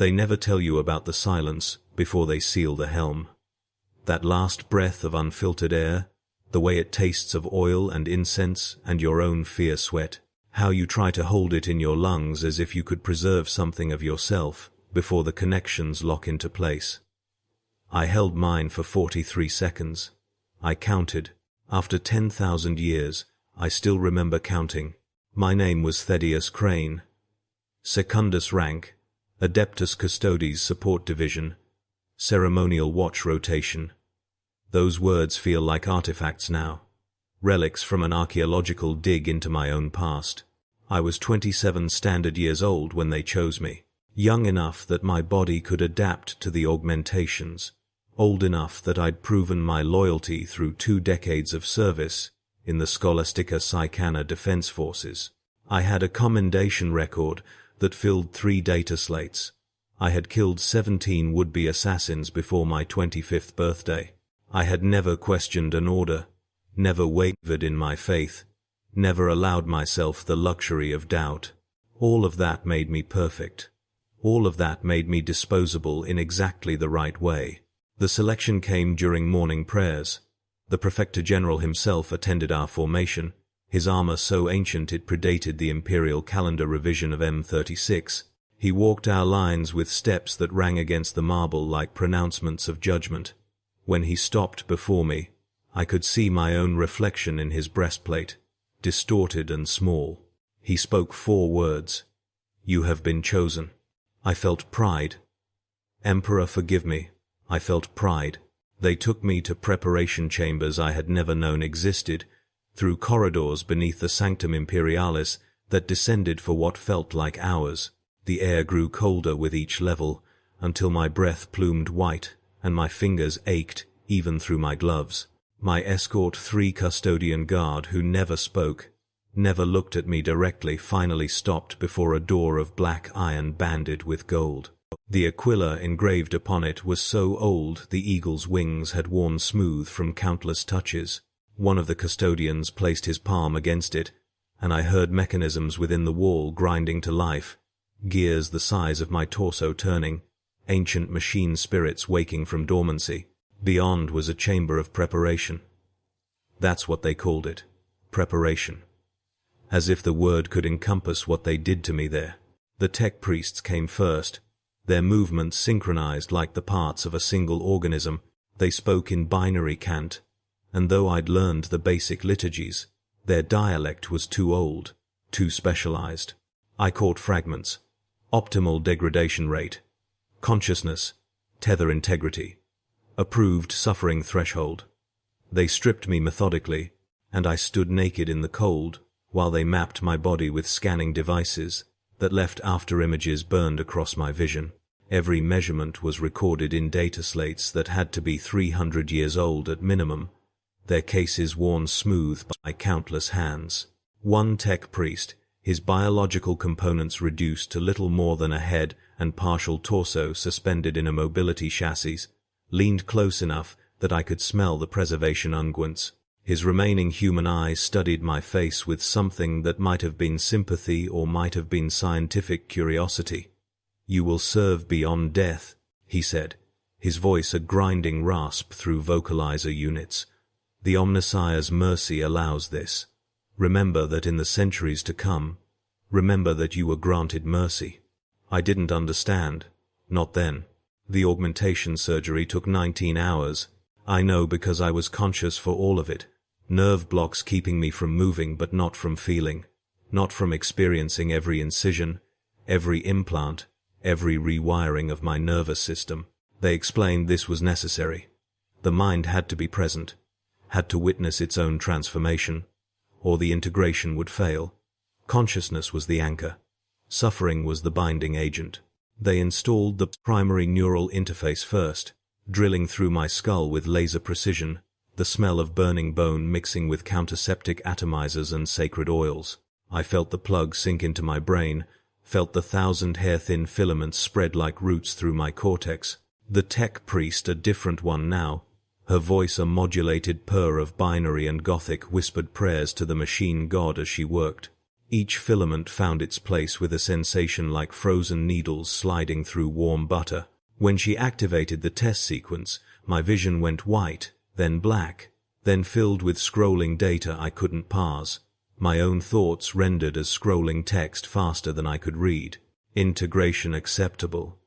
They never tell you about the silence before they seal the helm. That last breath of unfiltered air, the way it tastes of oil and incense and your own fear sweat, how you try to hold it in your lungs as if you could preserve something of yourself before the connections lock into place. I held mine for 43 seconds. I counted. After 10,000 years, I still remember counting. My name was Thaddeus Crane. Secundus rank, Adeptus Custodes Support Division, Ceremonial Watch Rotation. Those words feel like artifacts now, relics from an archaeological dig into my own past. I was 27 standard years old when they chose me, young enough that my body could adapt to the augmentations, old enough that I'd proven my loyalty through 2 decades of service in the Scholastica Psychana Defense Forces. I had a commendation record that filled 3 data slates. I had killed 17 would-be assassins before my 25th birthday. I had never questioned an order, never wavered in my faith, never allowed myself the luxury of doubt. All of that made me perfect. All of that made me disposable in exactly the right way. The selection came during morning prayers. The Prefector General himself attended our formation, his armor so ancient it predated the Imperial calendar revision of M36. He walked our lines with steps that rang against the marble like pronouncements of judgment. When he stopped before me, I could see my own reflection in his breastplate, distorted and small. He spoke 4 words. You have been chosen. I felt pride. Emperor, forgive me. I felt pride. They took me to preparation chambers I had never known existed, through corridors beneath the Sanctum Imperialis that descended for what felt like hours. The air grew colder with each level, until my breath plumed white and my fingers ached even through my gloves. My escort 3 custodian guard who never spoke, never looked at me directly, finally stopped before a door of black iron banded with gold. The aquila engraved upon it was so old the eagle's wings had worn smooth from countless touches. One of the custodians placed his palm against it, and I heard mechanisms within the wall grinding to life, gears the size of my torso turning, ancient machine spirits waking from dormancy. Beyond was a chamber of preparation. That's what they called it, preparation. As if the word could encompass what they did to me there. The tech priests came first, their movements synchronized like the parts of a single organism. They spoke in binary cant, and though I'd learned the basic liturgies, their dialect was too old, too specialized. I caught fragments. Optimal degradation rate, consciousness, tether integrity, approved suffering threshold. They stripped me methodically, and I stood naked in the cold while they mapped my body with scanning devices that left afterimages burned across my vision. Every measurement was recorded in data slates that had to be 300 years old at minimum, their cases worn smooth by countless hands. One tech priest, his biological components reduced to little more than a head and partial torso suspended in a mobility chassis, leaned close enough that I could smell the preservation unguents. His remaining human eyes studied my face with something that might have been sympathy or might have been scientific curiosity. You will serve beyond death, he said, his voice a grinding rasp through vocalizer units. The Omnissiah's mercy allows this. Remember that in the centuries to come, remember that you were granted mercy. I didn't understand, not then. The augmentation surgery took 19 hours. I know because I was conscious for all of it. Nerve blocks keeping me from moving but not from feeling, not from experiencing every incision, every implant, every rewiring of my nervous system. They explained this was necessary. The mind had to be present, had to witness its own transformation, or the integration would fail. Consciousness was the anchor. Suffering was the binding agent. They installed the primary neural interface first, drilling through my skull with laser precision, the smell of burning bone mixing with counterseptic atomizers and sacred oils. I felt the plug sink into my brain, felt the 1,000 hair-thin filaments spread like roots through my cortex. The tech priest, a different one now, her voice a modulated purr of binary and Gothic, whispered prayers to the machine god as she worked. Each filament found its place with a sensation like frozen needles sliding through warm butter. When she activated the test sequence, my vision went white, then black, then filled with scrolling data I couldn't parse. My own thoughts rendered as scrolling text faster than I could read. "Integration acceptable,"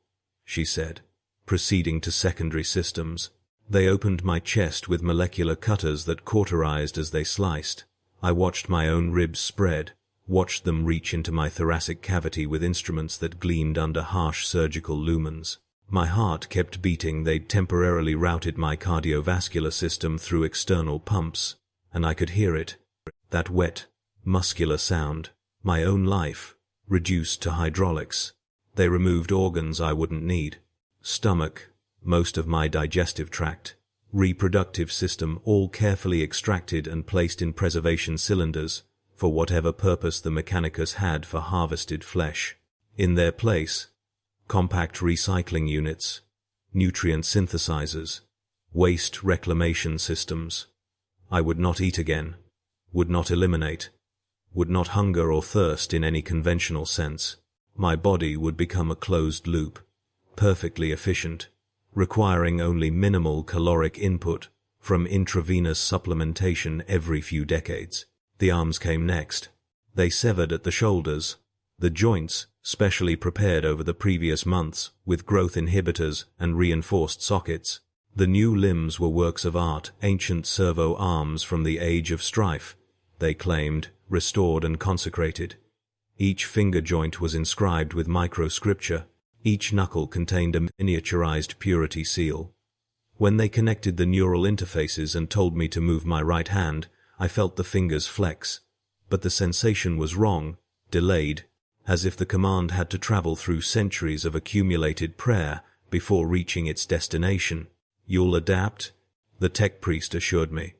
she said, proceeding to secondary systems. They opened my chest with molecular cutters that cauterized as they sliced. I watched my own ribs spread, watched them reach into my thoracic cavity with instruments that gleamed under harsh surgical lumens. My heart kept beating. They'd temporarily routed my cardiovascular system through external pumps, and I could hear it. That wet, muscular sound. My own life, reduced to hydraulics. They removed organs I wouldn't need. Stomach, most of my digestive tract, reproductive system, all carefully extracted and placed in preservation cylinders for whatever purpose the Mechanicus had for harvested flesh. In their place, compact recycling units, nutrient synthesizers, waste reclamation systems. I would not eat again, would not eliminate, would not hunger or thirst in any conventional sense. My body would become a closed loop, perfectly efficient, requiring only minimal caloric input from intravenous supplementation every few decades. The arms came next. They severed at the shoulders. The joints, specially prepared over the previous months, with growth inhibitors and reinforced sockets. The new limbs were works of art, ancient servo arms from the age of strife, they claimed, restored and consecrated. Each finger joint was inscribed with microscripture. Each knuckle contained a miniaturized purity seal. When they connected the neural interfaces and told me to move my right hand, I felt the fingers flex. But the sensation was wrong, delayed, as if the command had to travel through centuries of accumulated prayer before reaching its destination. "You'll adapt," the tech priest assured me.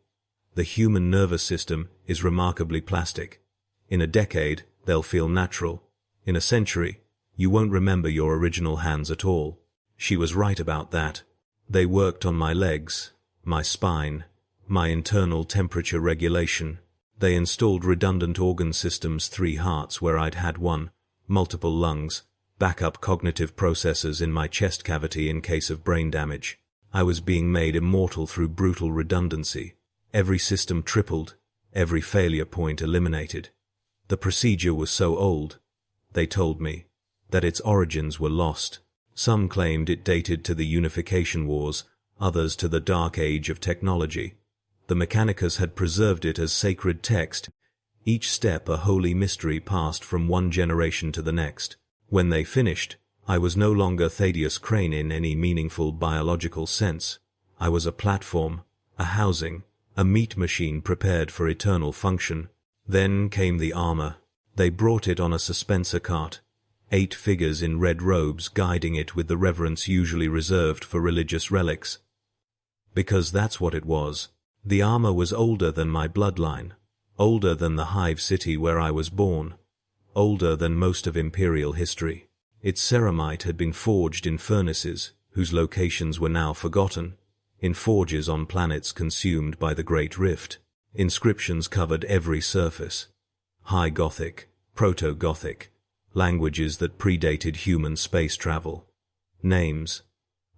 "The human nervous system is remarkably plastic. In a decade, they'll feel natural. In a century, you won't remember your original hands at all." She was right about that. They worked on my legs, my spine, my internal temperature regulation. They installed redundant organ systems, 3 hearts where I'd had one, multiple lungs, backup cognitive processors in my chest cavity in case of brain damage. I was being made immortal through brutal redundancy. Every system tripled, every failure point eliminated. The procedure was so old, they told me, that its origins were lost. Some claimed it dated to the Unification Wars, others to the Dark Age of technology. The Mechanicus had preserved it as sacred text, each step a holy mystery passed from one generation to the next. When they finished, I was no longer Thaddeus Crane in any meaningful biological sense. I was a platform, a housing, a meat machine prepared for eternal function. Then came the armor. They brought it on a suspensor cart, 8 figures in red robes guiding it with the reverence usually reserved for religious relics. Because that's what it was. The armor was older than my bloodline, older than the hive city where I was born, older than most of Imperial history. Its ceramite had been forged in furnaces, whose locations were now forgotten, in forges on planets consumed by the Great Rift. Inscriptions covered every surface. High Gothic, Proto-Gothic, languages that predated human space travel. Names.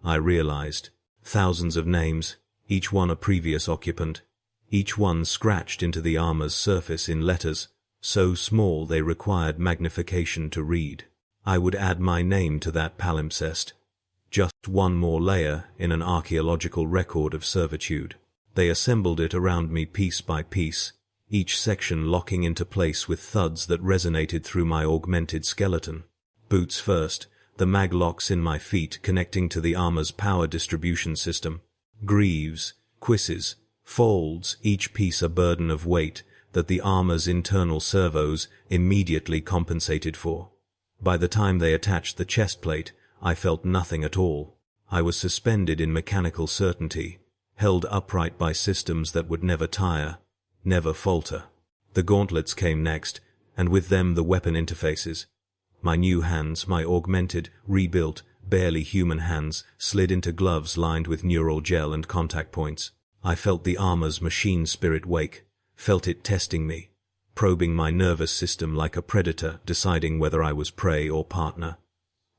I realized. Thousands of names, each one a previous occupant, each one scratched into the armor's surface in letters, so small they required magnification to read. I would add my name to that palimpsest. Just one more layer in an archaeological record of servitude. They assembled it around me piece by piece, each section locking into place with thuds that resonated through my augmented skeleton. Boots first, the maglocks in my feet connecting to the armor's power distribution system. Greaves, cuisses, folds, each piece a burden of weight that the armor's internal servos immediately compensated for. By the time they attached the chest plate, I felt nothing at all. I was suspended in mechanical certainty, held upright by systems that would never tire, never falter. The gauntlets came next, and with them the weapon interfaces. My new hands, my augmented, rebuilt, barely human hands, slid into gloves lined with neural gel and contact points. I felt the armor's machine spirit wake, felt it testing me, probing my nervous system like a predator, deciding whether I was prey or partner.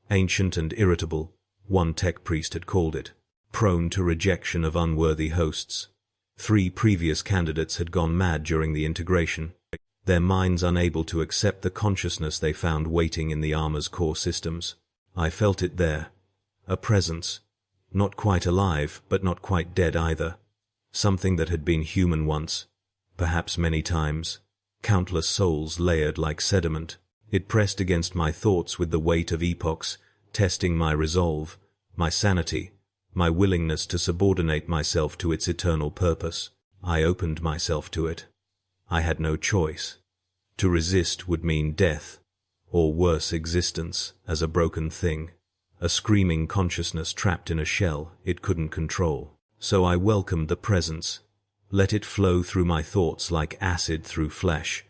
Ancient and irritable, one tech priest had called it. Prone to rejection of unworthy hosts. 3 previous candidates had gone mad during the integration, their minds unable to accept the consciousness they found waiting in the armor's core systems. I felt it there. A presence. Not quite alive, but not quite dead either. Something that had been human once. Perhaps many times. Countless souls layered like sediment. It pressed against my thoughts with the weight of epochs, testing my resolve, my sanity, my willingness to subordinate myself to its eternal purpose. I opened myself to it. I had no choice. To resist would mean death, or worse, existence as a broken thing, a screaming consciousness trapped in a shell it couldn't control. So I welcomed the presence, let it flow through my thoughts like acid through flesh,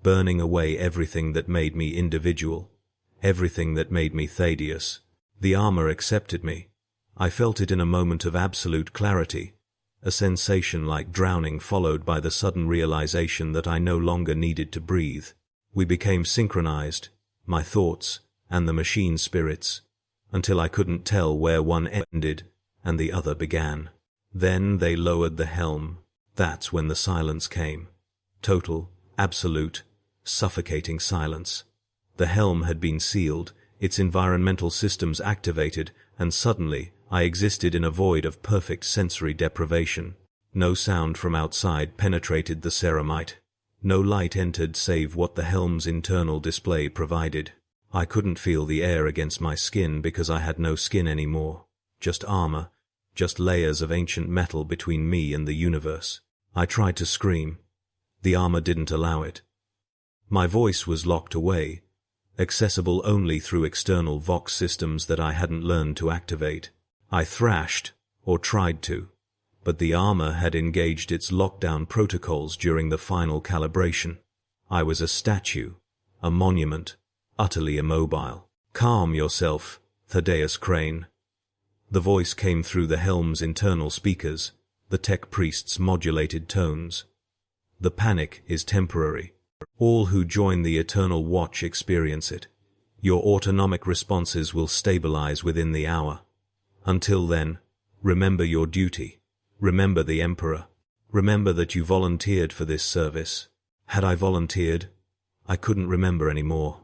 burning away everything that made me individual, everything that made me Thaddeus. The armor accepted me. I felt it in a moment of absolute clarity, a sensation like drowning followed by the sudden realization that I no longer needed to breathe. We became synchronized, my thoughts and the machine spirits, until I couldn't tell where one ended and the other began. Then they lowered the helm. That's when the silence came. Total, absolute, suffocating silence. The helm had been sealed, its environmental systems activated, and suddenly I existed in a void of perfect sensory deprivation. No sound from outside penetrated the ceramite. No light entered save what the helm's internal display provided. I couldn't feel the air against my skin because I had no skin anymore. Just armor, just layers of ancient metal between me and the universe. I tried to scream. The armor didn't allow it. My voice was locked away, accessible only through external vox systems that I hadn't learned to activate. I thrashed, or tried to, but the armor had engaged its lockdown protocols during the final calibration. I was a statue, a monument, utterly immobile. Calm yourself, Thaddeus Crane. The voice came through the helm's internal speakers, the tech priest's modulated tones. The panic is temporary. All who join the Eternal Watch experience it. Your autonomic responses will stabilize within the hour. Until then, remember your duty. Remember the Emperor. Remember that you volunteered for this service. Had I volunteered? I couldn't remember anymore.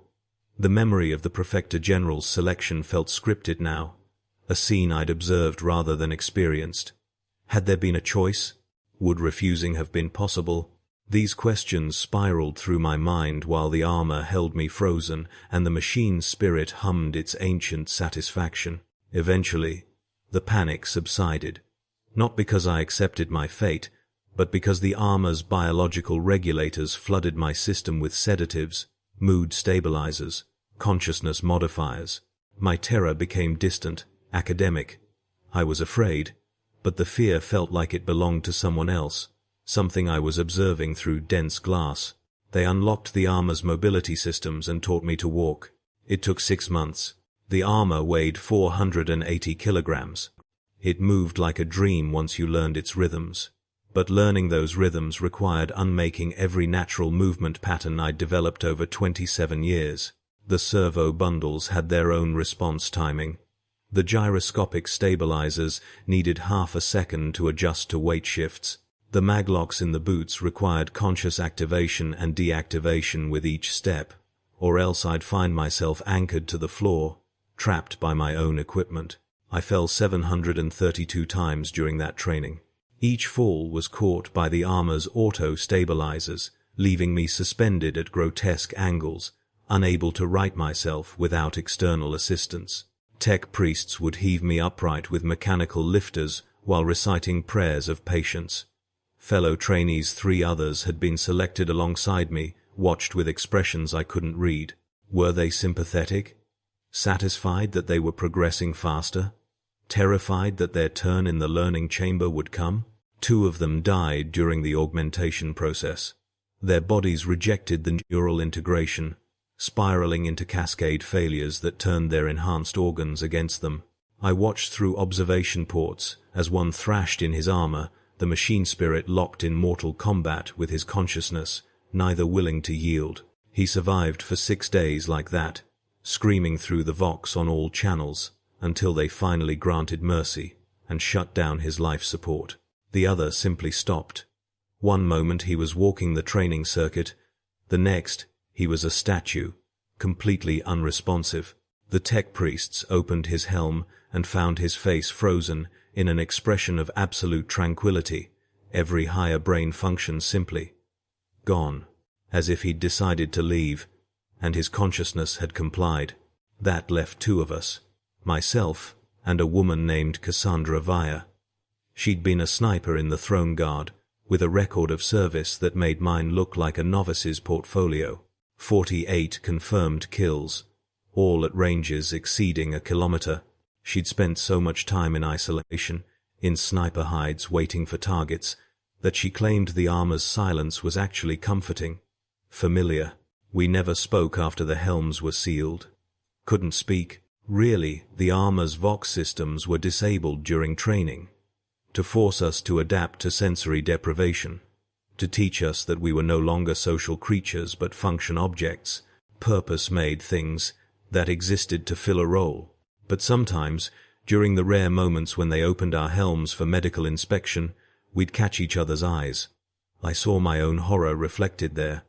The memory of the Prefecture General's selection felt scripted now, a scene I'd observed rather than experienced. Had there been a choice? Would refusing have been possible? These questions spiraled through my mind while the armor held me frozen and the machine spirit hummed its ancient satisfaction. Eventually, the panic subsided, not because I accepted my fate, but because the armor's biological regulators flooded my system with sedatives, mood stabilizers, consciousness modifiers. My terror became distant, academic. I was afraid, but the fear felt like it belonged to someone else, something I was observing through dense glass. They unlocked the armor's mobility systems and taught me to walk. It took 6 months. The armor weighed 480 kilograms. It moved like a dream once you learned its rhythms. But learning those rhythms required unmaking every natural movement pattern I'd developed over 27 years. The servo bundles had their own response timing. The gyroscopic stabilizers needed half a second to adjust to weight shifts. The maglocks in the boots required conscious activation and deactivation with each step, or else I'd find myself anchored to the floor, trapped by my own equipment. I fell 732 times during that training. Each fall was caught by the armor's auto-stabilizers, leaving me suspended at grotesque angles, unable to right myself without external assistance. Tech priests would heave me upright with mechanical lifters while reciting prayers of patience. Fellow trainees, 3 others, had been selected alongside me, watched with expressions I couldn't read. Were they sympathetic? Satisfied that they were progressing faster? Terrified that their turn in the learning chamber would come? 2 of them died during the augmentation process. Their bodies rejected the neural integration, spiraling into cascade failures that turned their enhanced organs against them. I watched through observation ports as one thrashed in his armor, the machine spirit locked in mortal combat with his consciousness, neither willing to yield. He survived for 6 days like that, screaming through the Vox on all channels, until they finally granted mercy and shut down his life support. The other simply stopped. One moment he was walking the training circuit, the next he was a statue, completely unresponsive. The tech priests opened his helm and found his face frozen in an expression of absolute tranquility, every higher brain function simply gone, as if he'd decided to leave, and his consciousness had complied. That left 2 of us, myself and a woman named Cassandra Via. She'd been a sniper in the Throne Guard, with a record of service that made mine look like a novice's portfolio. 48 confirmed kills, all at ranges exceeding 1 kilometer. She'd spent so much time in isolation, in sniper hides waiting for targets, that she claimed the armor's silence was actually comforting, familiar. We never spoke after the helms were sealed. Couldn't speak. Really, the armor's Vox systems were disabled during training, to force us to adapt to sensory deprivation, to teach us that we were no longer social creatures but function objects, purpose-made things that existed to fill a role. But sometimes, during the rare moments when they opened our helms for medical inspection, we'd catch each other's eyes. I saw my own horror reflected there,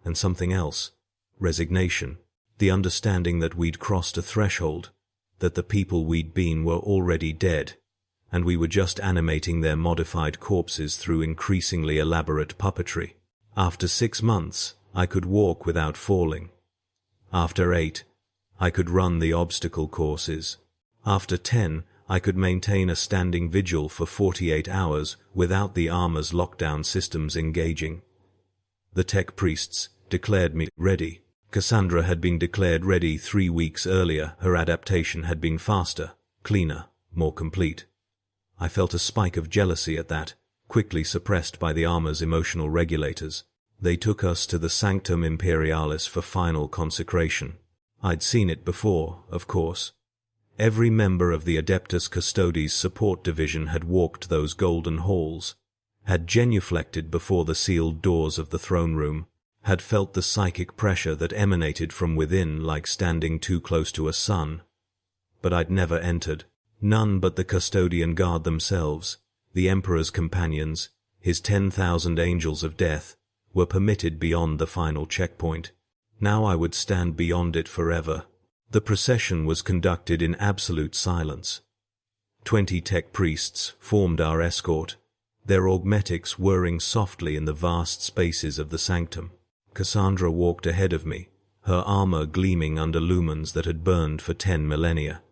and something else, resignation, the understanding that we'd crossed a threshold, that the people we'd been were already dead, and we were just animating their modified corpses through increasingly elaborate puppetry. After 6 months, I could walk without falling. After 8, I could run the obstacle courses. After 10, I could maintain a standing vigil for 48 hours without the armor's lockdown systems engaging. The tech priests declared me ready. Cassandra had been declared ready 3 weeks earlier. Her adaptation had been faster, cleaner, more complete. I felt a spike of jealousy at that, quickly suppressed by the armor's emotional regulators. They took us to the Sanctum Imperialis for final consecration. I'd seen it before, of course. Every member of the Adeptus Custodes support division had walked those golden halls, had genuflected before the sealed doors of the throne room, had felt the psychic pressure that emanated from within like standing too close to a sun. But I'd never entered. None but the custodian guard themselves, the Emperor's companions, his 10,000 angels of death, were permitted beyond the final checkpoint. Now I would stand beyond it forever. The procession was conducted in absolute silence. 20 tech priests formed our escort, their augmetics whirring softly in the vast spaces of the sanctum. Cassandra walked ahead of me, her armor gleaming under lumens that had burned for 10 millennia.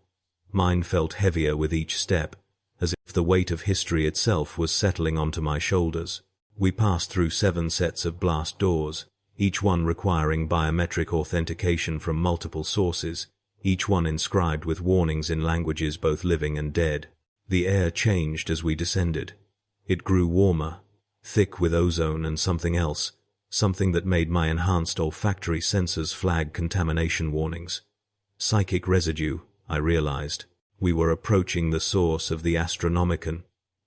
Mine felt heavier with each step, as if the weight of history itself was settling onto my shoulders. We passed through 7 sets of blast doors, each one requiring biometric authentication from multiple sources, each one inscribed with warnings in languages both living and dead. The air changed as we descended. It grew warmer, thick with ozone and something else, something that made my enhanced olfactory sensors flag contamination warnings. Psychic residue, I realized. We were approaching the source of the Astronomicon,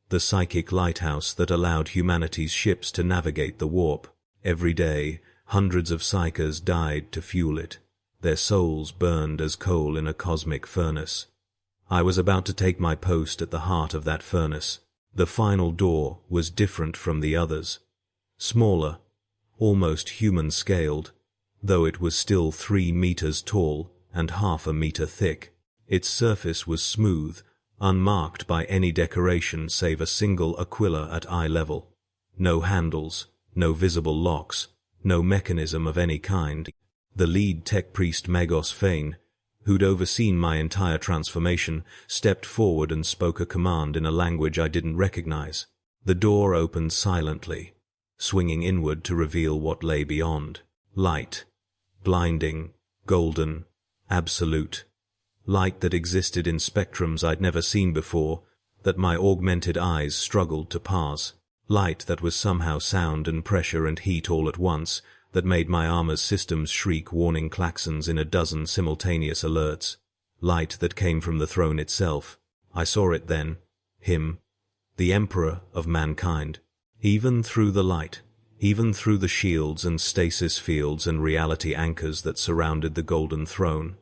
the psychic lighthouse that allowed humanity's ships to navigate the warp. Every day, hundreds of psychers died to fuel it. Their souls burned as coal in a cosmic furnace. I was about to take my post at the heart of that furnace. The final door was different from the others. Smaller, almost human-scaled, though it was still 3 meters tall and half a meter thick. Its surface was smooth, unmarked by any decoration save a single aquila at eye level. No handles, no visible locks, no mechanism of any kind. The lead tech priest Magos Fane, who'd overseen my entire transformation, stepped forward and spoke a command in a language I didn't recognize. The door opened silently, swinging inward to reveal what lay beyond. Light. Blinding, golden, absolute. Light that existed in spectrums I'd never seen before, that my augmented eyes struggled to parse. Light that was somehow sound and pressure and heat all at once, that made my armor's systems shriek warning klaxons in a dozen simultaneous alerts. Light that came from the throne itself. I saw it then. Him. The Emperor of mankind. Even through the light, even through the shields and stasis fields and reality anchors that surrounded the golden throne.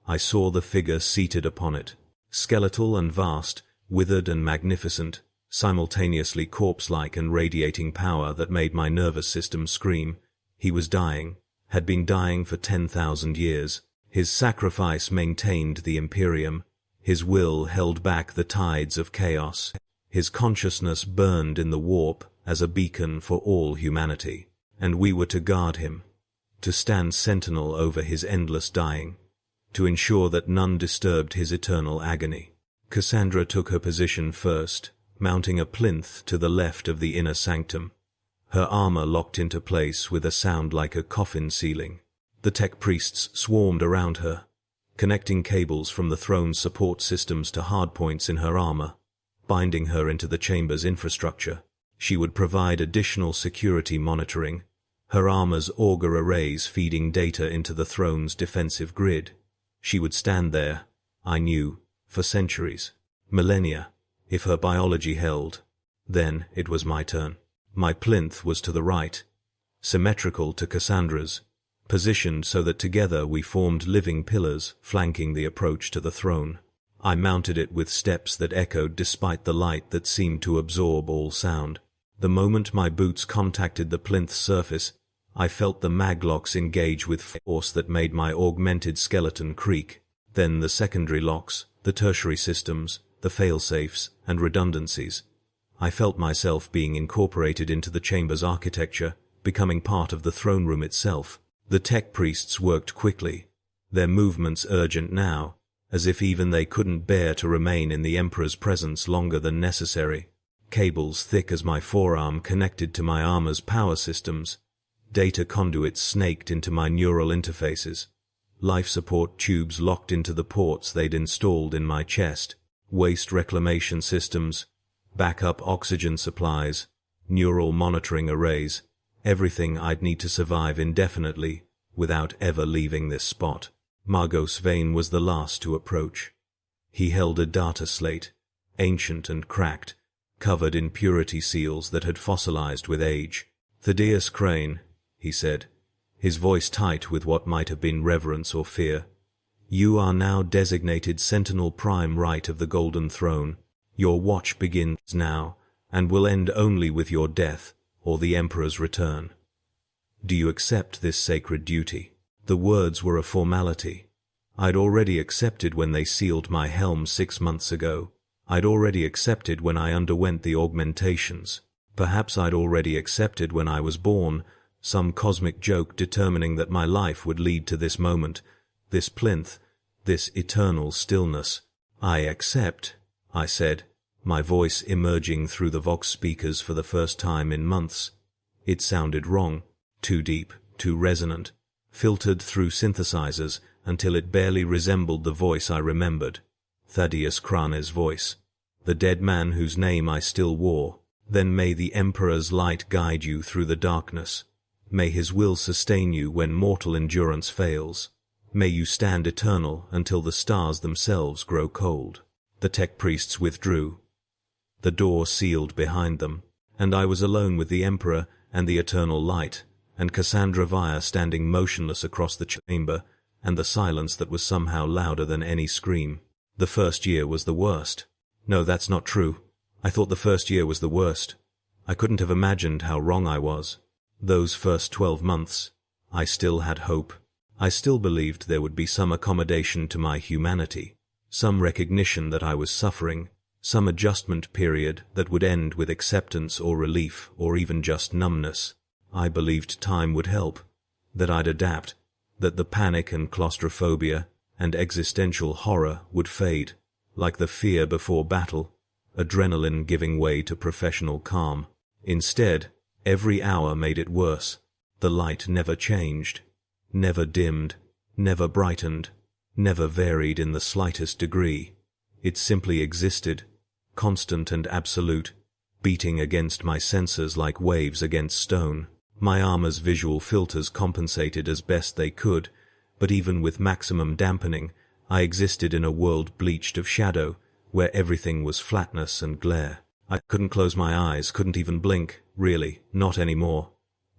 I saw the figure seated upon it, skeletal and vast, withered and magnificent, simultaneously corpse-like and radiating power that made my nervous system scream. He was dying, had been dying for 10,000 years. His sacrifice maintained the Imperium. His will held back the tides of chaos. His consciousness burned in the warp as a beacon for all humanity. And we were to guard him, to stand sentinel over his endless dying, to ensure that none disturbed his eternal agony. Cassandra took her position first, mounting a plinth to the left of the inner sanctum. Her armor locked into place with a sound like a coffin ceiling. The tech priests swarmed around her, connecting cables from the throne's support systems to hardpoints in her armor, binding her into the chamber's infrastructure. She would provide additional security monitoring, her armor's auger arrays feeding data into the throne's defensive grid. She would stand there, I knew, for centuries, millennia, if her biology held. Then it was my turn. My plinth was to the right, symmetrical to Cassandra's, positioned so that together we formed living pillars flanking the approach to the throne. I mounted it with steps that echoed despite the light that seemed to absorb all sound. The moment my boots contacted the plinth's surface, I felt the maglocks engage with force that made my augmented skeleton creak. Then the secondary locks, the tertiary systems, the failsafes, and redundancies. I felt myself being incorporated into the chamber's architecture, becoming part of the throne room itself. The tech priests worked quickly, their movements urgent now, as if even they couldn't bear to remain in the Emperor's presence longer than necessary. Cables thick as my forearm connected to my armor's power systems. Data conduits snaked into my neural interfaces. Life support tubes locked into the ports they'd installed in my chest. Waste reclamation systems, backup oxygen supplies, neural monitoring arrays, everything I'd need to survive indefinitely without ever leaving this spot. Margos Vane was the last to approach. He held a data slate, ancient and cracked, covered in purity seals that had fossilized with age. "Thaddeus Crane," he said, his voice tight with what might have been reverence or fear. "You are now designated Sentinel Prime Right of the Golden Throne. Your watch begins now, and will end only with your death or the Emperor's return. Do you accept this sacred duty?" The words were a formality. I'd already accepted when they sealed my helm 6 months ago. I'd already accepted when I underwent the augmentations. Perhaps I'd already accepted when I was born, some cosmic joke determining that my life would lead to this moment, this plinth, this eternal stillness. "I accept," I said, my voice emerging through the Vox speakers for the first time in months. It sounded wrong, too deep, too resonant, filtered through synthesizers until it barely resembled the voice I remembered. Thaddeus Crane's voice, the dead man whose name I still wore. "Then may the Emperor's light guide you through the darkness. May his will sustain you when mortal endurance fails. May you stand eternal until the stars themselves grow cold." The tech priests withdrew. The door sealed behind them, and I was alone with the Emperor and the eternal light, and Cassandra Vire standing motionless across the chamber, and the silence that was somehow louder than any scream. The first year was the worst. No, that's not true. I thought the first year was the worst. I couldn't have imagined how wrong I was. Those first 12 months, I still had hope. I still believed there would be some accommodation to my humanity, some recognition that I was suffering, some adjustment period that would end with acceptance or relief or even just numbness. I believed time would help, that I'd adapt, that the panic and claustrophobia and existential horror would fade, like the fear before battle, adrenaline giving way to professional calm. Instead, every hour made it worse. The light never changed, never dimmed, never brightened, never varied in the slightest degree. It simply existed, constant and absolute, beating against my senses like waves against stone. My armor's visual filters compensated as best they could, but even with maximum dampening, I existed in a world bleached of shadow, where everything was flatness and glare. I couldn't close my eyes, couldn't even blink, really, not anymore.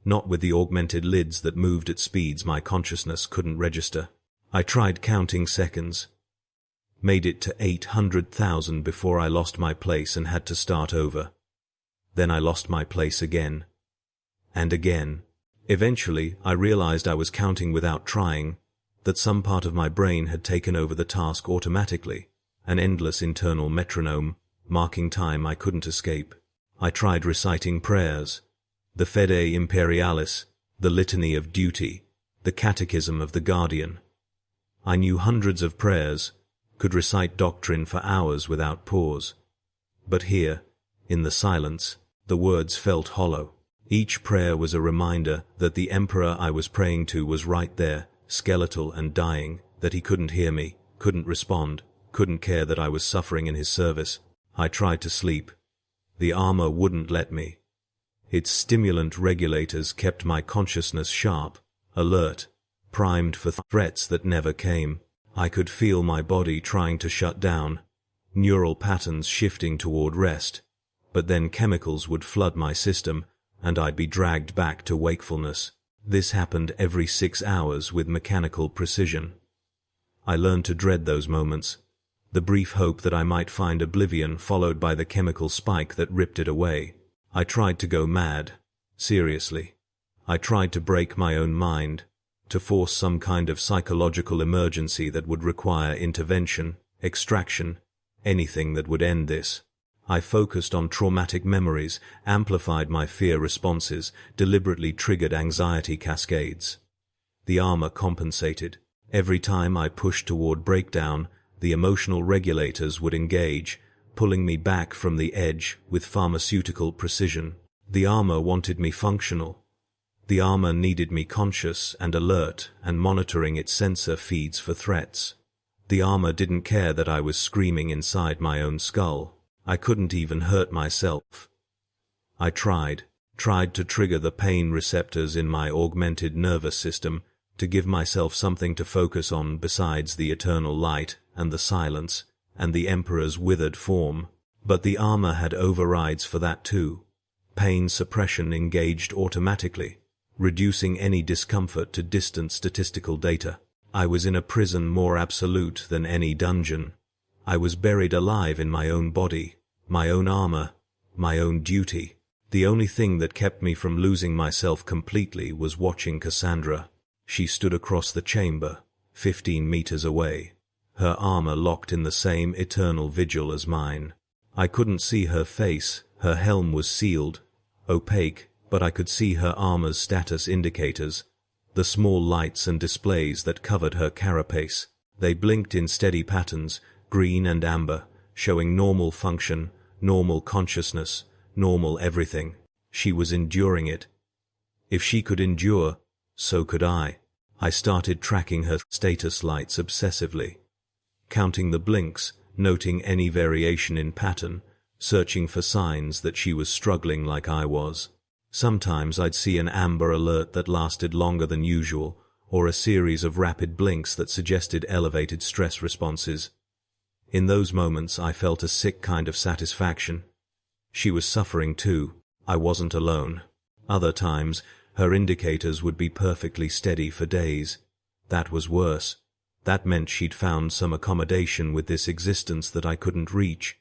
not with the augmented lids that moved at speeds my consciousness couldn't register. I tried counting seconds, made it to 800,000 before I lost my place and had to start over. Then I lost my place again. And again. Eventually, I realized I was counting without trying, that some part of my brain had taken over the task automatically, an endless internal metronome, marking time I couldn't escape. I tried reciting prayers, the Fede Imperialis, the Litany of Duty, the Catechism of the Guardian. I knew hundreds of prayers, could recite doctrine for hours without pause. But here, in the silence, the words felt hollow. Each prayer was a reminder that the Emperor I was praying to was right there, skeletal and dying, that he couldn't hear me, couldn't respond, couldn't care that I was suffering in his service. I tried to sleep. The armor wouldn't let me. Its stimulant regulators kept my consciousness sharp, alert, primed for threats that never came. I could feel my body trying to shut down, neural patterns shifting toward rest, but then chemicals would flood my system, and I'd be dragged back to wakefulness. This happened every 6 hours with mechanical precision. I learned to dread those moments, the brief hope that I might find oblivion followed by the chemical spike that ripped it away. I tried to go mad, seriously. I tried to break my own mind, to force some kind of psychological emergency that would require intervention, extraction, anything that would end this. I focused on traumatic memories, amplified my fear responses, deliberately triggered anxiety cascades. The armor compensated. Every time I pushed toward breakdown, the emotional regulators would engage, pulling me back from the edge with pharmaceutical precision. The armor wanted me functional. The armor needed me conscious and alert and monitoring its sensor feeds for threats. The armor didn't care that I was screaming inside my own skull. I couldn't even hurt myself. I tried to trigger the pain receptors in my augmented nervous system, to give myself something to focus on besides the eternal light and the silence and the Emperor's withered form. But the armor had overrides for that too. Pain suppression engaged automatically, reducing any discomfort to distant statistical data. I was in a prison more absolute than any dungeon. I was buried alive in my own body, my own armor, my own duty. The only thing that kept me from losing myself completely was watching Cassandra. She stood across the chamber, 15 meters away, her armor locked in the same eternal vigil as mine. I couldn't see her face, her helm was sealed, opaque, but I could see her armor's status indicators, the small lights and displays that covered her carapace. They blinked in steady patterns, green and amber, showing normal function, normal consciousness, normal everything. She was enduring it. If she could endure, so could I. I started tracking her status lights obsessively, counting the blinks, noting any variation in pattern, searching for signs that she was struggling like I was. Sometimes I'd see an amber alert that lasted longer than usual, or a series of rapid blinks that suggested elevated stress responses. In those moments I felt a sick kind of satisfaction. She was suffering too. I wasn't alone. Other times, her indicators would be perfectly steady for days. That was worse. That meant she'd found some accommodation with this existence that I couldn't reach,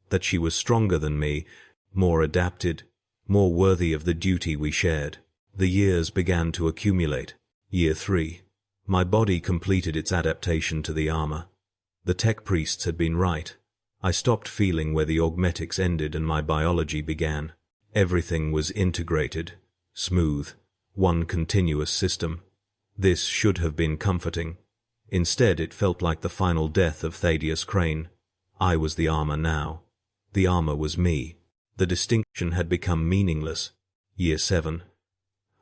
that she was stronger than me, more adapted, more worthy of the duty we shared. The years began to accumulate. Year 3. My body completed its adaptation to the armor. The tech priests had been right. I stopped feeling where the augmetics ended and my biology began. Everything was integrated, smooth, one continuous system. This should have been comforting. Instead, it felt like the final death of Thaddeus Crane. I was the armor now. The armor was me. The distinction had become meaningless. Year 7.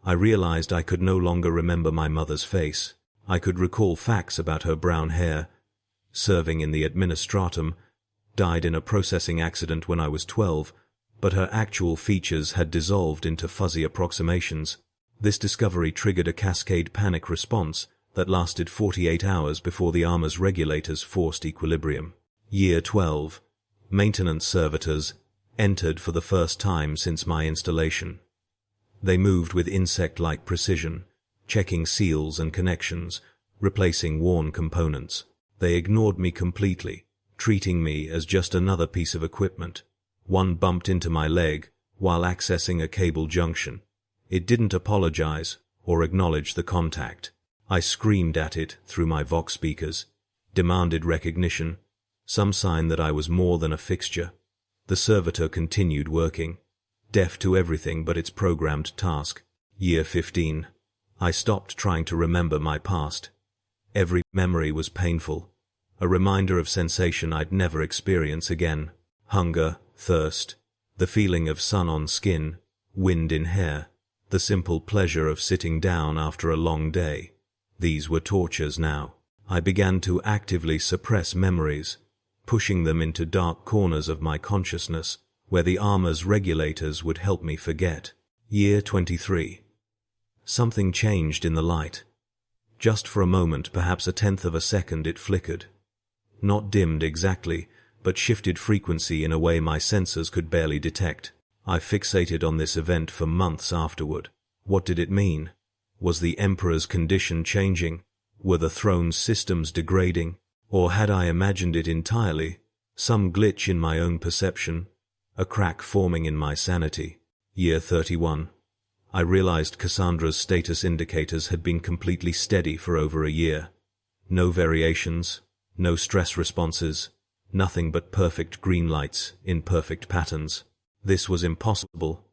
I realized I could no longer remember my mother's face. I could recall facts about her brown hair, serving in the administratum, died in a processing accident when I was 12, but her actual features had dissolved into fuzzy approximations. This discovery triggered a cascade panic response that lasted 48 hours before the armor's regulators forced equilibrium. Year 12. Maintenance servitors entered for the first time since my installation. They moved with insect-like precision, checking seals and connections, replacing worn components. They ignored me completely, treating me as just another piece of equipment. One bumped into my leg while accessing a cable junction. It didn't apologize or acknowledge the contact. I screamed at it through my Vox speakers, demanded recognition, some sign that I was more than a fixture. The servitor continued working, deaf to everything but its programmed task. Year 15. I stopped trying to remember my past. Every memory was painful, a reminder of sensation I'd never experience again. Hunger, thirst, the feeling of sun on skin, wind in hair, the simple pleasure of sitting down after a long day. These were tortures now. I began to actively suppress memories, pushing them into dark corners of my consciousness, where the armor's regulators would help me forget. Year 23. Something changed in the light. Just for a moment, perhaps a tenth of a second, it flickered. Not dimmed exactly, but shifted frequency in a way my sensors could barely detect. I fixated on this event for months afterward. What did it mean? Was the Emperor's condition changing? Were the throne's systems degrading? Or had I imagined it entirely? Some glitch in my own perception? A crack forming in my sanity? Year 31. I realized Cassandra's status indicators had been completely steady for over a year. No variations, no stress responses, nothing but perfect green lights in perfect patterns. This was impossible.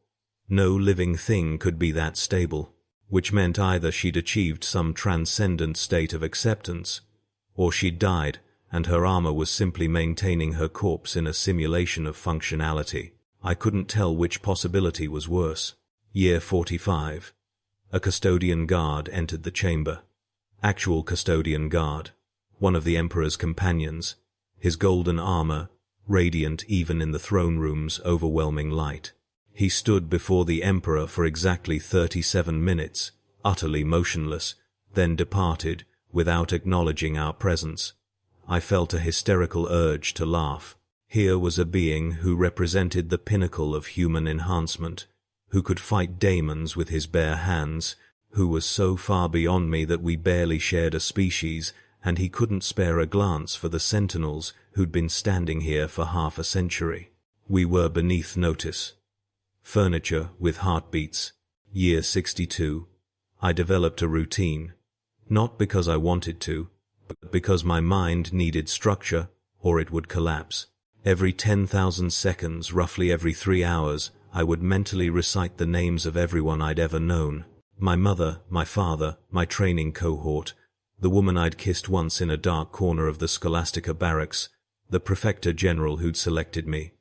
No living thing could be that stable, which meant either she'd achieved some transcendent state of acceptance, or she'd died and her armor was simply maintaining her corpse in a simulation of functionality. I couldn't tell which possibility was worse. Year 45. A custodian guard entered the chamber. Actual custodian guard, one of the Emperor's companions, his golden armor radiant even in the throne room's overwhelming light. He stood before the Emperor for exactly 37 minutes, utterly motionless, then departed without acknowledging our presence. I felt a hysterical urge to laugh. Here was a being who represented the pinnacle of human enhancement, who could fight daemons with his bare hands, who was so far beyond me that we barely shared a species, and he couldn't spare a glance for the sentinels who'd been standing here for half a century. We were beneath notice. Furniture with heartbeats. Year 62. I developed a routine, not because I wanted to, but because my mind needed structure or it would collapse. Every 10,000 seconds, roughly every 3 hours, I would mentally recite the names of everyone I'd ever known. My mother, my father, my training cohort, the woman I'd kissed once in a dark corner of the Scholastica barracks, the Prefector General who'd selected me.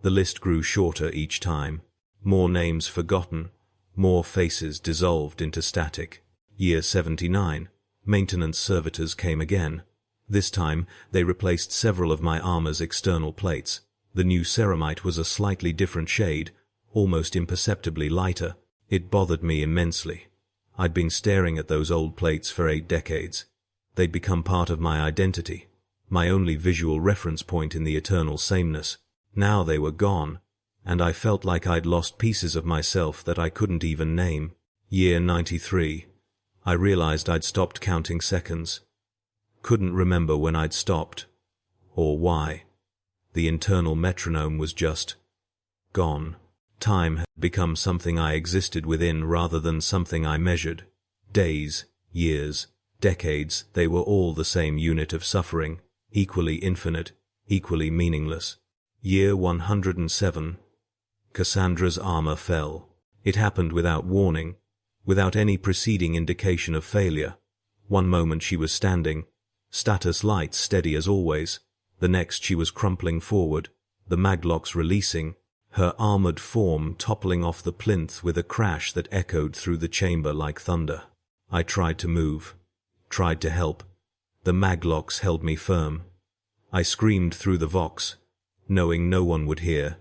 The list grew shorter each time. More names forgotten, more faces dissolved into static. Year 79. Maintenance servitors came again. This time, they replaced several of my armor's external plates. The new ceramite was a slightly different shade, almost imperceptibly lighter. It bothered me immensely. I'd been staring at those old plates for 8 decades. They'd become part of my identity, my only visual reference point in the eternal sameness. Now they were gone, and I felt like I'd lost pieces of myself that I couldn't even name. Year 93. I realized I'd stopped counting seconds. Couldn't remember when I'd stopped, or why. The internal metronome was just gone. Time had become something I existed within rather than something I measured. Days, years, decades, they were all the same unit of suffering, equally infinite, equally meaningless. Year 107. Cassandra's armor fell. It happened without warning, without any preceding indication of failure. One moment she was standing, status lights steady as always. The next she was crumpling forward, the maglocks releasing, her armored form toppling off the plinth with a crash that echoed through the chamber like thunder. I tried to move, tried to help. The maglocks held me firm. I screamed through the vox, knowing no one would hear,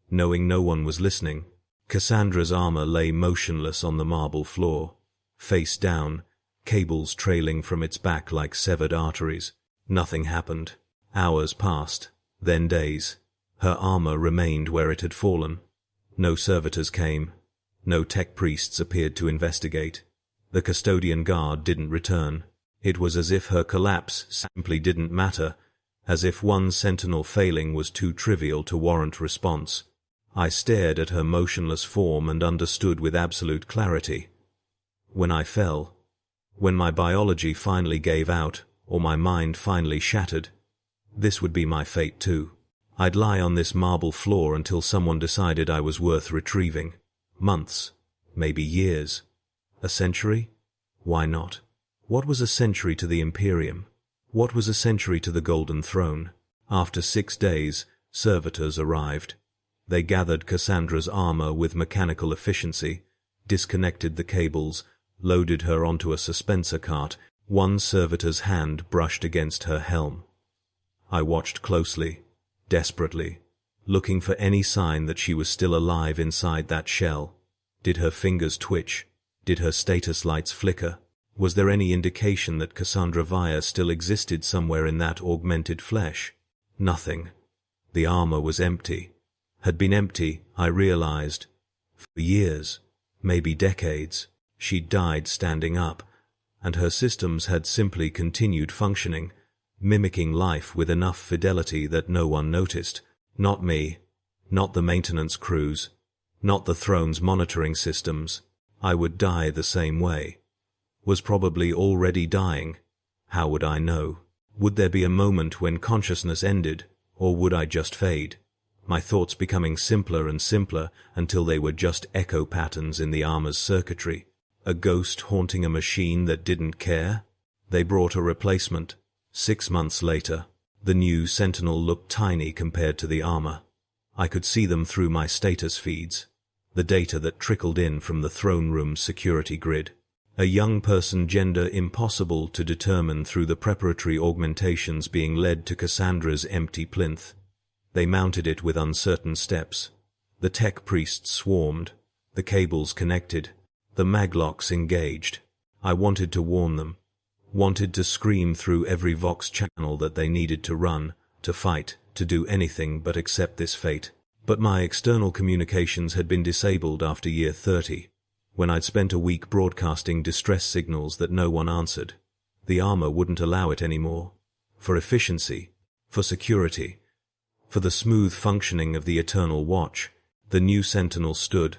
knowing no one was listening. Cassandra's armor lay motionless on the marble floor, face down, cables trailing from its back like severed arteries. Nothing happened. Hours passed, then days. Her armor remained where it had fallen. No servitors came. No tech priests appeared to investigate. The custodian guard didn't return. It was as if her collapse simply didn't matter, as if one sentinel failing was too trivial to warrant response. I stared at her motionless form and understood with absolute clarity. When I fell, when my biology finally gave out, or my mind finally shattered, this would be my fate too. I'd lie on this marble floor until someone decided I was worth retrieving. Months, maybe years. A century? Why not? What was a century to the Imperium? What was a century to the Golden Throne? After 6 days, servitors arrived. They gathered Cassandra's armor with mechanical efficiency, disconnected the cables, loaded her onto a suspensor cart. One servitor's hand brushed against her helm. I watched closely, desperately, looking for any sign that she was still alive inside that shell. Did her fingers twitch? Did her status lights flicker? Was there any indication that Cassandra Vaya still existed somewhere in that augmented flesh? Nothing. The armor was empty. Had been empty, I realized. For years, maybe decades, she'd died standing up, and her systems had simply continued functioning, mimicking life with enough fidelity that no one noticed. Not me, not the maintenance crews, not the throne's monitoring systems. I would die the same way. Was probably already dying. How would I know? Would there be a moment when consciousness ended, or would I just fade? My thoughts becoming simpler and simpler until they were just echo patterns in the armor's circuitry. A ghost haunting a machine that didn't care? They brought a replacement. 6 months later, the new Sentinel looked tiny compared to the armor. I could see them through my status feeds, the data that trickled in from the throne room's security grid. A young person, gender impossible to determine through the preparatory augmentations being led to Cassandra's empty plinth. They mounted it with uncertain steps. The tech priests swarmed, the cables connected, the maglocks engaged. I wanted to warn them, wanted to scream through every Vox channel that they needed to run, to fight, to do anything but accept this fate. But my external communications had been disabled after year 30, when I'd spent a week broadcasting distress signals that no one answered. The armor wouldn't allow it anymore. For efficiency, for security, for the smooth functioning of the Eternal Watch, the new Sentinel stood.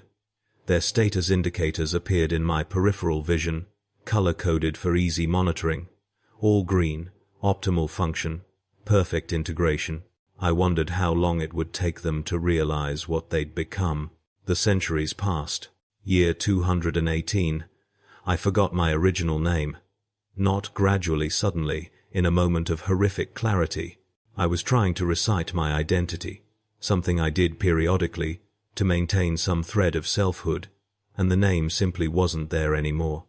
Their status indicators appeared in my peripheral vision, color-coded for easy monitoring. All green, optimal function, perfect integration. I wondered how long it would take them to realize what they'd become. The centuries passed. Year 218. I forgot my original name. Not gradually, suddenly, in a moment of horrific clarity. I was trying to recite my identity, something I did periodically, to maintain some thread of selfhood, and the name simply wasn't there anymore.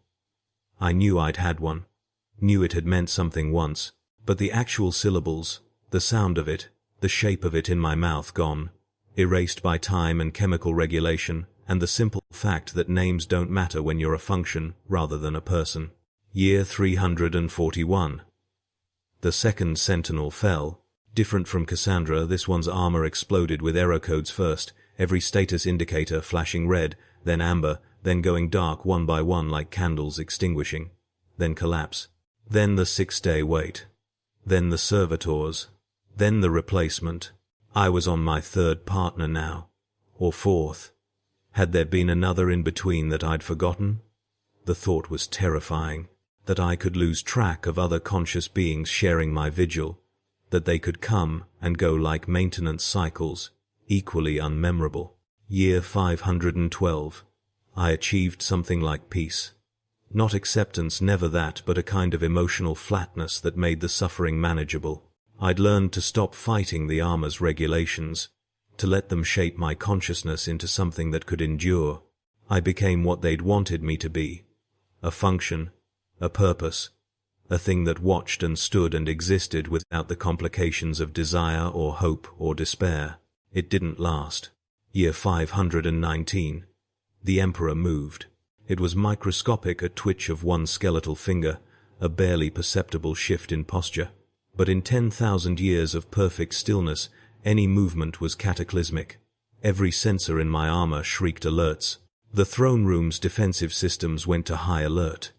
I knew I'd had one, knew it had meant something once, but the actual syllables, the sound of it, the shape of it in my mouth gone, erased by time and chemical regulation, and the simple fact that names don't matter when you're a function rather than a person. Year 341. The second Sentinel fell. Different from Cassandra, this one's armor exploded with error codes first, every status indicator flashing red, then amber, then going dark one by one like candles extinguishing, then collapse, then the 6-day wait, then the servitors, then the replacement. I was on my third partner now, or fourth. Had there been another in between that I'd forgotten? The thought was terrifying, that I could lose track of other conscious beings sharing my vigil, that they could come and go like maintenance cycles, equally unmemorable. Year 512. I achieved something like peace. Not acceptance, never that, but a kind of emotional flatness that made the suffering manageable. I'd learned to stop fighting the armor's regulations, to let them shape my consciousness into something that could endure. I became what they'd wanted me to be. A function, a purpose, a thing that watched and stood and existed without the complications of desire or hope or despair. It didn't last. Year 519. The Emperor moved. It was microscopic, a twitch of one skeletal finger, a barely perceptible shift in posture. But in 10,000 years of perfect stillness, any movement was cataclysmic. Every sensor in my armor shrieked alerts. The throne room's defensive systems went to high alert.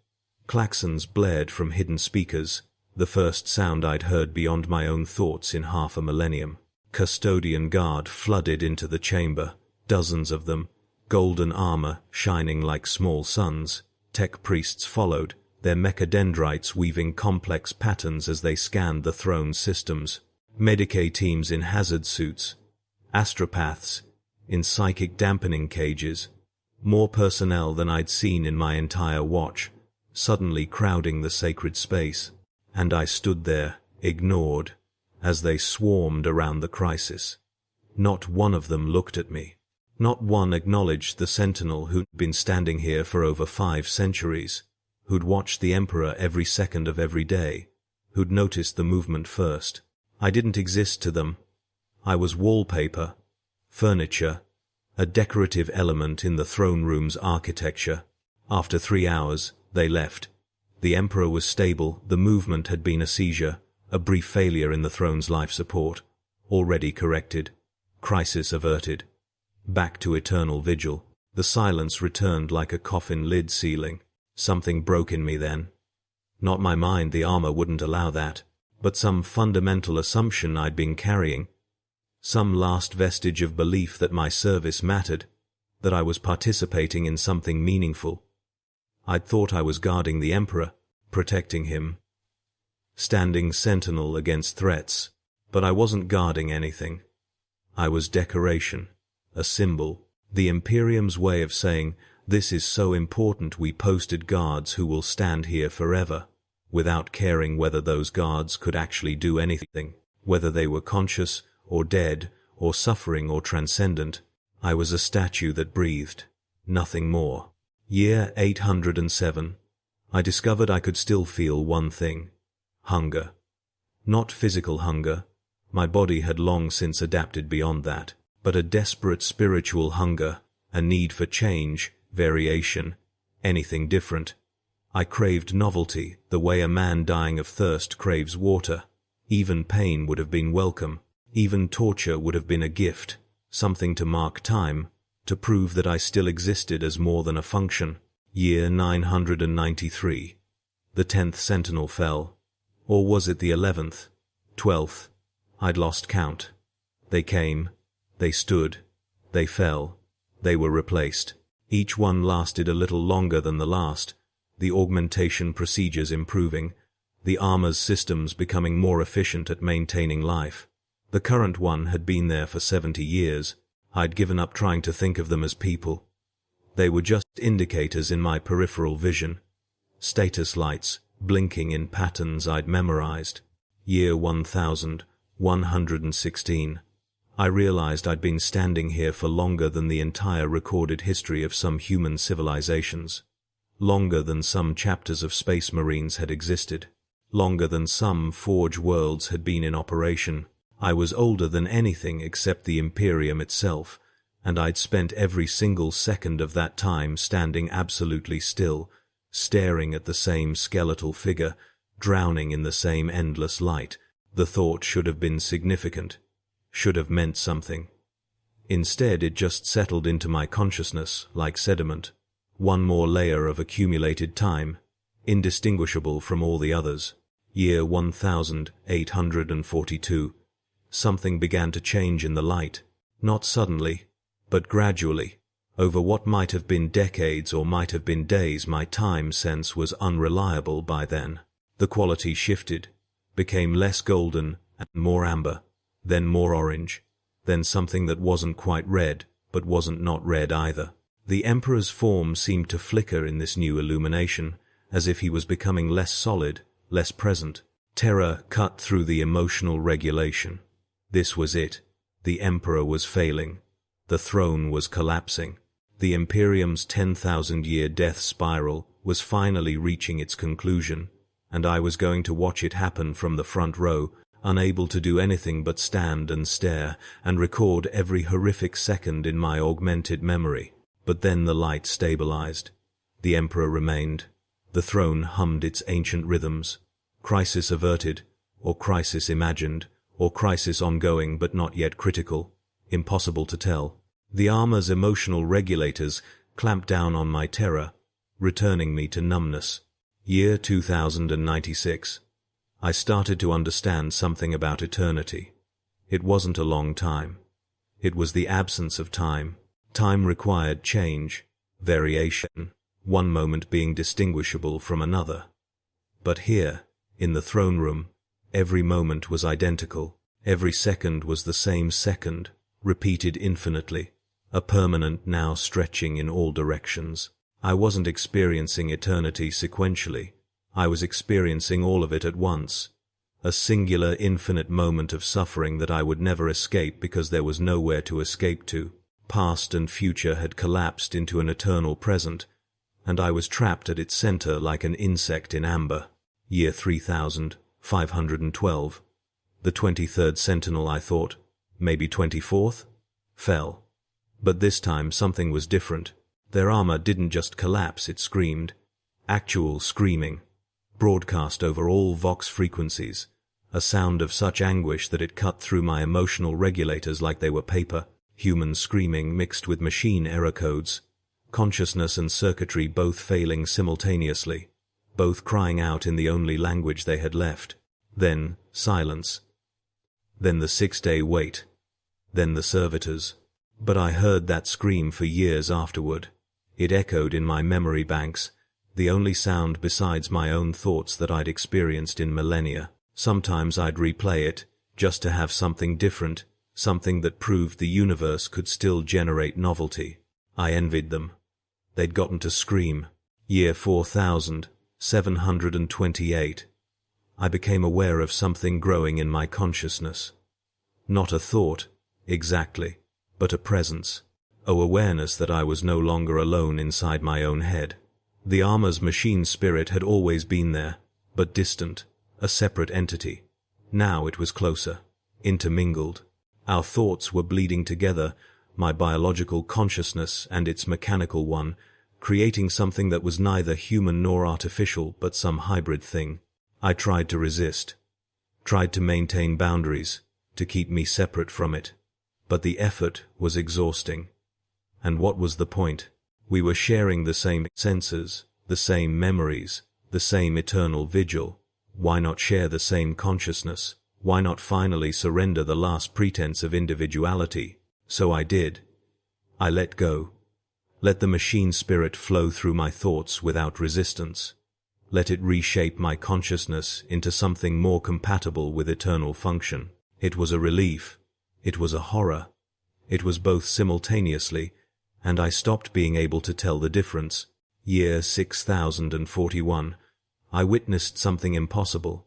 Klaxons blared from hidden speakers, the first sound I'd heard beyond my own thoughts in half a millennium. Custodian guard flooded into the chamber, dozens of them, golden armor shining like small suns. Tech priests followed, their mechadendrites weaving complex patterns as they scanned the throne's systems. Medicae teams in hazard suits, astropaths in psychic dampening cages, more personnel than I'd seen in my entire watch, suddenly crowding the sacred space. And I stood there, ignored, as they swarmed around the crisis. Not one of them looked at me. Not one acknowledged the Sentinel who'd been standing here for over 5 centuries, who'd watched the Emperor every second of every day, who'd noticed the movement first. I didn't exist to them. I was wallpaper, furniture, a decorative element in the throne room's architecture. After 3 hours, they left. The Emperor was stable, the movement had been a seizure, a brief failure in the throne's life support. Already corrected. Crisis averted. Back to eternal vigil. The silence returned like a coffin lid sealing. Something broke in me then. Not my mind, the armor wouldn't allow that, but some fundamental assumption I'd been carrying. Some last vestige of belief that my service mattered, that I was participating in something meaningful. I'd thought I was guarding the Emperor, protecting him, standing sentinel against threats, but I wasn't guarding anything. I was decoration, a symbol, the Imperium's way of saying, "This is so important we posted guards who will stand here forever," without caring whether those guards could actually do anything, whether they were conscious or dead or suffering or transcendent. I was a statue that breathed, nothing more. Year 807. I discovered I could still feel one thing. Hunger. Not physical hunger. My body had long since adapted beyond that, but a desperate spiritual hunger, a need for change, variation, anything different. I craved novelty, the way a man dying of thirst craves water. Even pain would have been welcome. Even torture would have been a gift, something to mark time, to prove that I still existed as more than a function. Year 993. The 10th Sentinel fell. Or was it the 11th? 12th? I'd lost count. They came, they stood, they fell, they were replaced. Each one lasted a little longer than the last, the augmentation procedures improving, the armor's systems becoming more efficient at maintaining life. The current one had been there for 70 years. I'd given up trying to think of them as people. They were just indicators in my peripheral vision. Status lights, blinking in patterns I'd memorized. Year 1116. I realized I'd been standing here for longer than the entire recorded history of some human civilizations. Longer than some chapters of Space Marines had existed. Longer than some Forge worlds had been in operation. I was older than anything except the Imperium itself, and I'd spent every single second of that time standing absolutely still, staring at the same skeletal figure, drowning in the same endless light. The thought should have been significant, should have meant something. Instead, it just settled into my consciousness like sediment, one more layer of accumulated time, indistinguishable from all the others. Year 1842. Something began to change in the light, not suddenly, but gradually. Over what might have been decades or might have been days, my time sense was unreliable by then. The quality shifted, became less golden and more amber, then more orange, then something that wasn't quite red, but wasn't not red either. The Emperor's form seemed to flicker in this new illumination, as if he was becoming less solid, less present. Terror cut through the emotional regulation. This was it. The Emperor was failing. The throne was collapsing. The Imperium's 10,000-year death spiral was finally reaching its conclusion, and I was going to watch it happen from the front row, unable to do anything but stand and stare and record every horrific second in my augmented memory. But then the light stabilized. The Emperor remained. The throne hummed its ancient rhythms. Crisis averted, or crisis imagined, or crisis ongoing but not yet critical. Impossible to tell. The armor's emotional regulators clamped down on my terror, returning me to numbness. Year 2096. I started to understand something about eternity. It wasn't a long time. It was the absence of time. Time required change, variation, one moment being distinguishable from another. But here, in the throne room, every moment was identical. Every second was the same second, repeated infinitely, a permanent now stretching in all directions. I wasn't experiencing eternity sequentially. I was experiencing all of it at once. A singular infinite moment of suffering that I would never escape because there was nowhere to escape to. Past and future had collapsed into an eternal present, and I was trapped at its center like an insect in amber. Year 3512. The 23rd Sentinel, I thought, maybe 24th, fell. But this time something was different. Their armor didn't just collapse, it screamed. Actual screaming. Broadcast over all Vox frequencies. A sound of such anguish that it cut through my emotional regulators like they were paper. Human screaming mixed with machine error codes. Consciousness and circuitry both failing simultaneously. Both crying out in the only language they had left. Then, silence. Then the 6-day wait. Then the servitors. But I heard that scream for years afterward. It echoed in my memory banks, the only sound besides my own thoughts that I'd experienced in millennia. Sometimes I'd replay it, just to have something different, something that proved the universe could still generate novelty. I envied them. They'd gotten to scream. Year 4728. I became aware of something growing in my consciousness. Not a thought, exactly, but a presence. Awareness that I was no longer alone inside my own head. The armor's machine spirit had always been there, but distant, a separate entity. Now it was closer, intermingled. Our thoughts were bleeding together, my biological consciousness and its mechanical one, creating something that was neither human nor artificial but some hybrid thing. I tried to resist, tried to maintain boundaries, to keep me separate from it. But the effort was exhausting. And what was the point? We were sharing the same senses, the same memories, the same eternal vigil. Why not share the same consciousness? Why not finally surrender the last pretense of individuality? So I did. I let go. Let the machine spirit flow through my thoughts without resistance. Let it reshape my consciousness into something more compatible with eternal function. It was a relief. It was a horror. It was both simultaneously, and I stopped being able to tell the difference. Year 6041. I witnessed something impossible.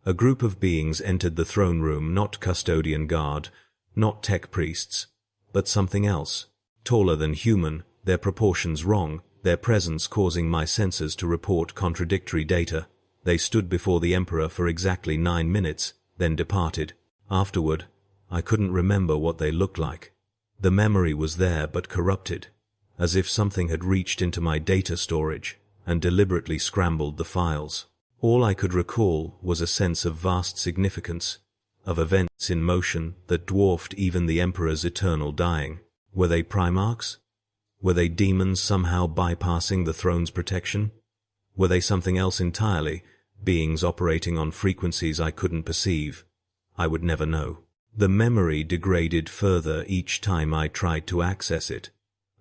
A group of beings entered the throne room, not custodian guard, not tech priests, but something else. Taller than human, their proportions wrong, their presence causing my senses to report contradictory data. They stood before the Emperor for exactly 9 minutes, then departed. Afterward, I couldn't remember what they looked like. The memory was there but corrupted, as if something had reached into my data storage and deliberately scrambled the files. All I could recall was a sense of vast significance, of events in motion that dwarfed even the Emperor's eternal dying. Were they Primarchs? Were they demons somehow bypassing the throne's protection? Were they something else entirely, beings operating on frequencies I couldn't perceive? I would never know. The memory degraded further each time I tried to access it,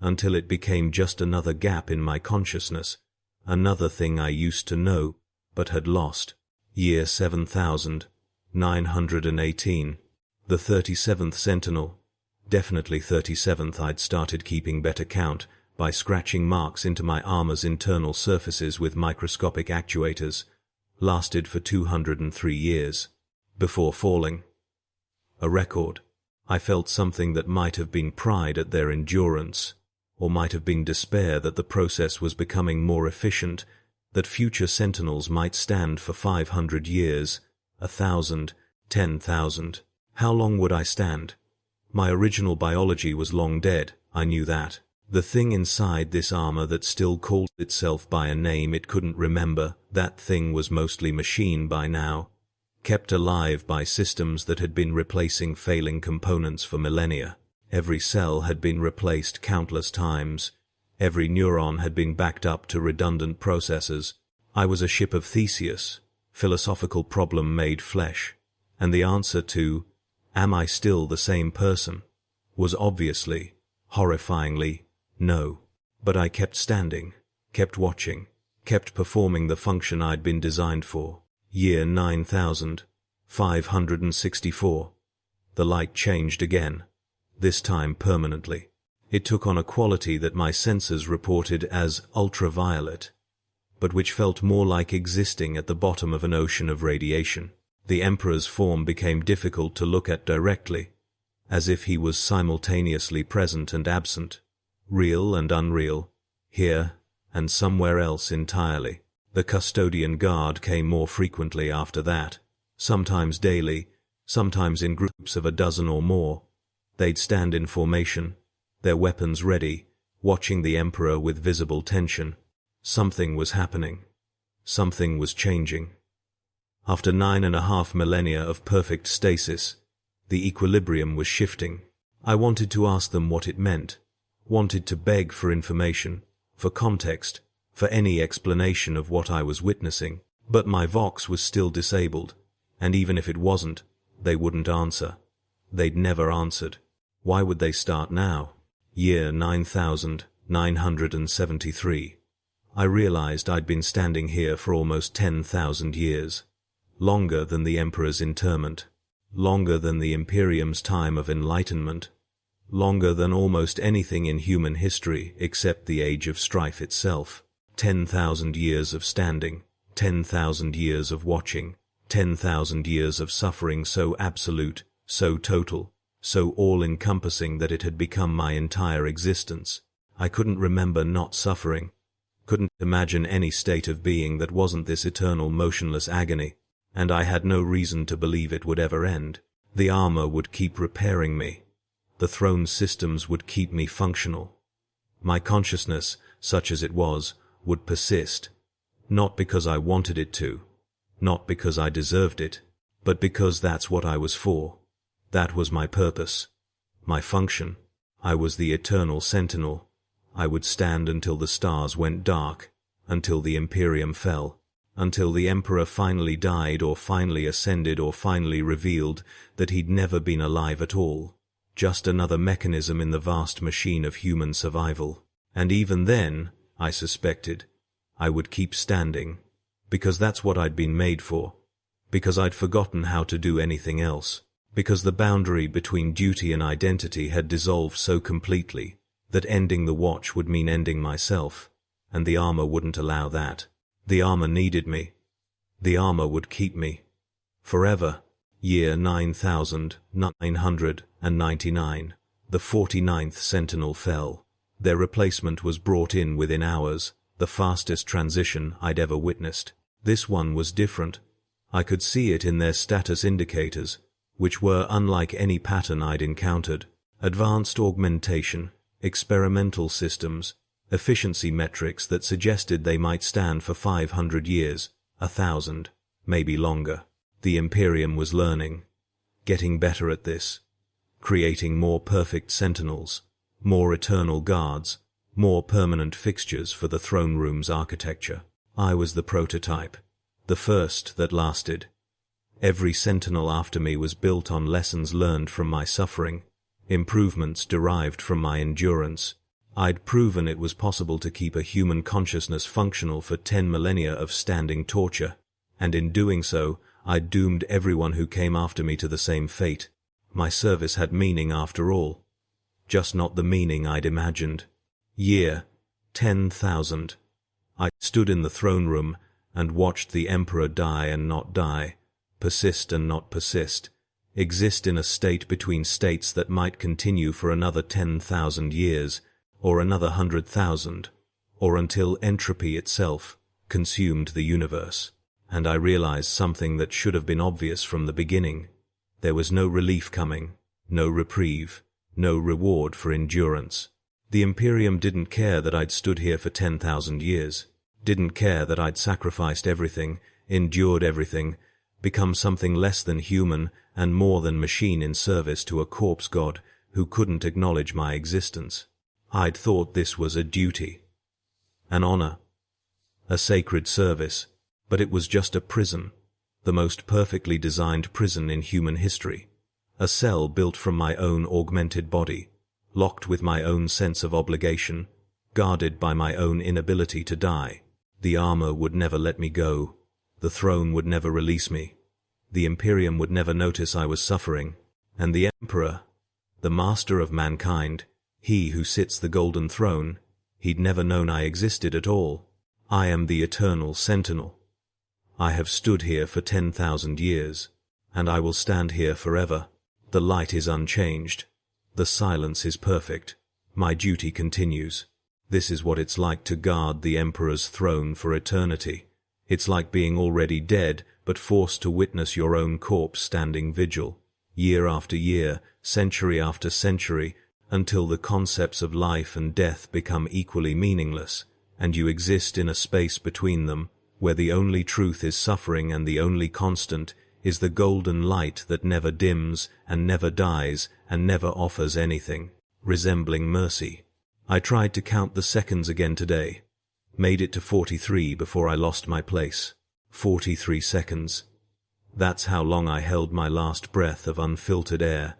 until it became just another gap in my consciousness, another thing I used to know, but had lost. Year 7918. The 37th Sentinel. Definitely 37th. I'd started keeping better count by scratching marks into my armor's internal surfaces with microscopic actuators. Lasted for 203 years. Before falling. A record. I felt something that might have been pride at their endurance, or might have been despair that the process was becoming more efficient, that future sentinels might stand for 500 years, 1,000, 10,000. How long would I stand? My original biology was long dead, I knew that. The thing inside this armor that still called itself by a name it couldn't remember, that thing was mostly machine by now, kept alive by systems that had been replacing failing components for millennia. Every cell had been replaced countless times. Every neuron had been backed up to redundant processors. I was a ship of Theseus, philosophical problem made flesh, and the answer to, am I still the same person, was obviously, horrifyingly, no. But I kept standing, kept watching, kept performing the function I'd been designed for. Year 9564. The light changed again, this time permanently. It took on a quality that my sensors reported as ultraviolet, but which felt more like existing at the bottom of an ocean of radiation. The Emperor's form became difficult to look at directly, as if he was simultaneously present and absent, real and unreal, here and somewhere else entirely. The custodian guard came more frequently after that, sometimes daily, sometimes in groups of a dozen or more. They'd stand in formation, their weapons ready, watching the Emperor with visible tension. Something was happening. Something was changing. After 9.5 millennia of perfect stasis, the equilibrium was shifting. I wanted to ask them what it meant, wanted to beg for information, for context, for any explanation of what I was witnessing. But my Vox was still disabled, and even if it wasn't, they wouldn't answer. They'd never answered. Why would they start now? Year 9973. I realized I'd been standing here for almost 10,000 years. Longer than the Emperor's interment. Longer than the Imperium's time of enlightenment. Longer than almost anything in human history except the Age of Strife itself. 10,000 years of standing. 10,000 years of watching. 10,000 years of suffering so absolute, so total, so all-encompassing that it had become my entire existence. I couldn't remember not suffering. Couldn't imagine any state of being that wasn't this eternal motionless agony, and I had no reason to believe it would ever end. The armor would keep repairing me. The throne systems would keep me functional. My consciousness, such as it was, would persist, not because I wanted it to, not because I deserved it, but because that's what I was for. That was my purpose, my function. I was the eternal sentinel. I would stand until the stars went dark, until the Imperium fell, until the Emperor finally died or finally ascended or finally revealed that he'd never been alive at all, just another mechanism in the vast machine of human survival. And even then, I suspected, I would keep standing, because that's what I'd been made for, because I'd forgotten how to do anything else, because the boundary between duty and identity had dissolved so completely that ending the watch would mean ending myself, and the armor wouldn't allow that. The armor needed me. The armor would keep me. Forever. Year 9999. The 49th Sentinel fell. Their replacement was brought in within hours, the fastest transition I'd ever witnessed. This one was different. I could see it in their status indicators, which were unlike any pattern I'd encountered. Advanced augmentation, experimental systems, efficiency metrics that suggested they might stand for 500 years, 1,000, maybe longer. The Imperium was learning, getting better at this, creating more perfect sentinels, more eternal guards, more permanent fixtures for the throne room's architecture. I was the prototype, the first that lasted. Every sentinel after me was built on lessons learned from my suffering, improvements derived from my endurance. I'd proven it was possible to keep a human consciousness functional for 10 millennia of standing torture, and in doing so, I'd doomed everyone who came after me to the same fate. My service had meaning after all, just not the meaning I'd imagined. Year 10,000. I stood in the throne room and watched the Emperor die and not die, persist and not persist, exist in a state between states that might continue for another 10,000 years, or another 100,000, or until entropy itself consumed the universe. And I realized something that should have been obvious from the beginning. There was no relief coming, no reprieve, no reward for endurance. The Imperium didn't care that I'd stood here for 10,000 years, didn't care that I'd sacrificed everything, endured everything, become something less than human and more than machine in service to a corpse god who couldn't acknowledge my existence. I'd thought this was a duty, an honor, a sacred service, but it was just a prison, the most perfectly designed prison in human history, a cell built from my own augmented body, locked with my own sense of obligation, guarded by my own inability to die. The armor would never let me go, the throne would never release me, the Imperium would never notice I was suffering, and the Emperor, the master of mankind, he who sits the golden throne, he'd never known I existed at all. I am the eternal Sentinel. I have stood here for 10,000 years, and I will stand here forever. The light is unchanged. The silence is perfect. My duty continues. This is what it's like to guard the Emperor's throne for eternity. It's like being already dead, but forced to witness your own corpse standing vigil, year after year, century after century, until the concepts of life and death become equally meaningless, and you exist in a space between them, where the only truth is suffering and the only constant is the golden light that never dims and never dies and never offers anything, resembling mercy. I tried to count the seconds again today, made it to 43 before I lost my place. 43 seconds. That's how long I held my last breath of unfiltered air,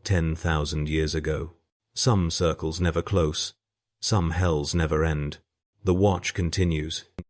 10,000 years ago. Some circles never close, some hells never end. The watch continues.